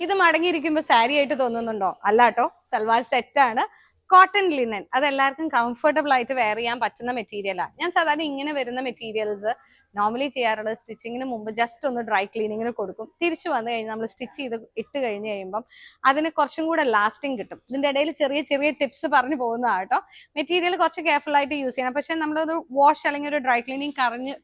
ഇത് മടങ്ങിയിരിക്കുമ്പോൾ സാരി ആയിട്ട് തോന്നുന്നുണ്ടോ? അല്ലാട്ടോ, സൽവാർ സെറ്റാണ്. കോട്ടൺ ലിനൻ, അത് എല്ലാവർക്കും കംഫർട്ടബിൾ ആയിട്ട് വെയർ ചെയ്യാൻ പറ്റുന്ന മെറ്റീരിയലാണ്. ഞാൻ സാധാരണ ഇങ്ങനെ വരുന്ന മെറ്റീരിയൽസ് നോർമലി ചെയ്യാറുള്ളത് സ്റ്റിച്ചിങ്ങിന് മുമ്പ് ജസ്റ്റ് ഒന്ന് ഡ്രൈ ക്ലീനിങ്ങിന് കൊടുക്കും. തിരിച്ചു വന്നു കഴിഞ്ഞാൽ നമ്മൾ സ്റ്റിച്ച് ചെയ്ത് ഇട്ട് കഴിഞ്ഞ് കഴിയുമ്പം അതിന് കുറച്ചും കൂടെ ലാസ്റ്റിംഗ് കിട്ടും. ഇതിൻ്റെ ഇടയിൽ ചെറിയ ചെറിയ ടിപ്സ് പറഞ്ഞു പോകുന്നതാണ് കേട്ടോ. മെറ്റീരിയൽ കുറച്ച് കെയർഫുൾ ആയിട്ട് യൂസ് ചെയ്യണം. പക്ഷെ നമ്മളൊരു വാഷ് അല്ലെങ്കിൽ ഒരു ഡ്രൈ ക്ലീനിങ്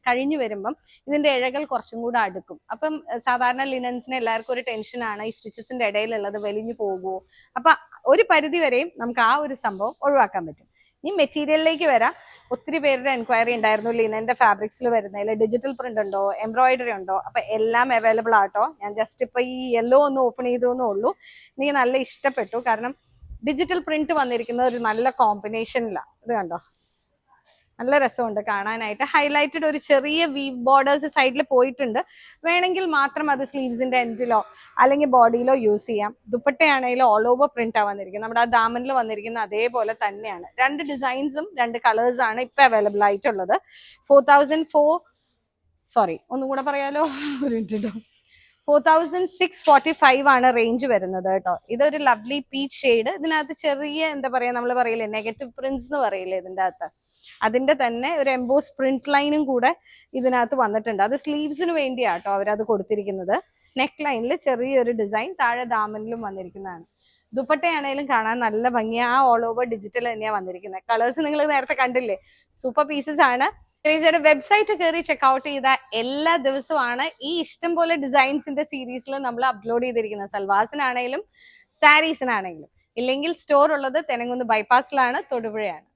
കഴിഞ്ഞ് വരുമ്പം ഇതിൻ്റെ ഇഴകൾ കുറച്ചും കൂടെ അടുക്കും. അപ്പം സാധാരണ ലിനൻസിന് എല്ലാവർക്കും ഒരു ടെൻഷനാണ്, ഈ സ്റ്റിച്ചസിൻ്റെ ഇടയിലുള്ളത് വലിഞ്ഞു പോകുമോ. അപ്പം ഒരു പരിധി വരെയും നമുക്ക് ആ ഒരു സംഭവം ഒഴിവാക്കാൻ പറ്റും. ഇനി മെറ്റീരിയലിലേക്ക് വരാം. ഒത്തിരി പേരുടെ എൻക്വയറി ഉണ്ടായിരുന്നു ലിനന്റെ ഫാബ്രിക്സിൽ വരുന്നതിൽ ഡിജിറ്റൽ പ്രിന്റ് ഉണ്ടോ, എംബ്രോയിഡറി ഉണ്ടോ. അപ്പൊ എല്ലാം അവൈലബിൾ ആട്ടോ. ഞാൻ ജസ്റ്റ് ഇപ്പൊ ഈ യെല്ലോ ഒന്ന് ഓപ്പൺ ചെയ്തേ ഉള്ളൂ. എനിക്ക് നല്ല ഇഷ്ടപ്പെട്ടു. കാരണം ഡിജിറ്റൽ പ്രിന്റ് വന്നിരിക്കുന്നത് ഒരു നല്ല കോമ്പിനേഷനിലാണ്. ഇത് കണ്ടോ, നല്ല രസമുണ്ട് കാണാനായിട്ട്. ഹൈലൈറ്റഡ് ഒരു ചെറിയ വീവ് ബോർഡേഴ്സ് സൈഡിൽ പോയിട്ടുണ്ട്. വേണമെങ്കിൽ മാത്രം അത് സ്ലീവ്സിന്റെ എൻഡിലോ അല്ലെങ്കിൽ ബോഡിയിലോ യൂസ് ചെയ്യാം. ദുപ്പട്ടയാണെങ്കിലും ഓൾ ഓവർ പ്രിന്റ് ആ വന്നിരിക്കുന്നത്. നമ്മുടെ ആ ദാമനിൽ വന്നിരിക്കുന്ന അതേപോലെ തന്നെയാണ്. രണ്ട് ഡിസൈൻസും രണ്ട് കളേഴ്സാണ് ഇപ്പൊ അവൈലബിൾ ആയിട്ടുള്ളത്. 4000 ഒന്നും കൂടെ പറയാലോ, ഒരു മിനിറ്റ്. 4645 ആണ് റേഞ്ച് വരുന്നത് കേട്ടോ. ഇതൊരു ലവ്ലി പീച്ച് ഷെയ്ഡ്. ഇതിനകത്ത് ചെറിയ എന്താ പറയാ, നമ്മൾ പറയില്ലേ നെഗറ്റീവ് പ്രിന്റ്സ് എന്ന് പറയില്ലേ ഇതിൻ്റെ അകത്ത്, അതിന്റെ തന്നെ ഒരു എംബോസ് പ്രിന്റ് ലൈനും കൂടെ ഇതിനകത്ത് വന്നിട്ടുണ്ട്. അത് സ്ലീവ്സിന് വേണ്ടിയാട്ടോ അവരത് കൊടുത്തിരിക്കുന്നത്. നെക്ക് ലൈനിൽ ചെറിയൊരു ഡിസൈൻ, താഴെ ദാമനിലും വന്നിരിക്കുന്നതാണ്. ദുപ്പട്ടയാണേലും കാണാൻ നല്ല ഭംഗിയാ. ആ ഓൾ ഓവർ ഡിജിറ്റൽ തന്നെയാണ് വന്നിരിക്കുന്നത്. കളേഴ്സ് നിങ്ങൾ നേരത്തെ കണ്ടില്ലേ, സൂപ്പർ പീസസ് ആണ്. വെബ്സൈറ്റ് കയറി ചെക്ക്ഔട്ട് ചെയ്ത എല്ലാ ദിവസവുമാണ് ഈ ഇഷ്ടം പോലെ ഡിസൈൻസിന്റെ സീരീസിൽ നമ്മൾ അപ്ലോഡ് ചെയ്തിരിക്കുന്നത്. സൽവാസിനാണെങ്കിലും സാരീസിനാണെങ്കിലും. ഇല്ലെങ്കിൽ സ്റ്റോർ ഉള്ളത് തെനങ്കുന്ന് ബൈപ്പാസിലാണ്, തൊടുപുഴയാണ്.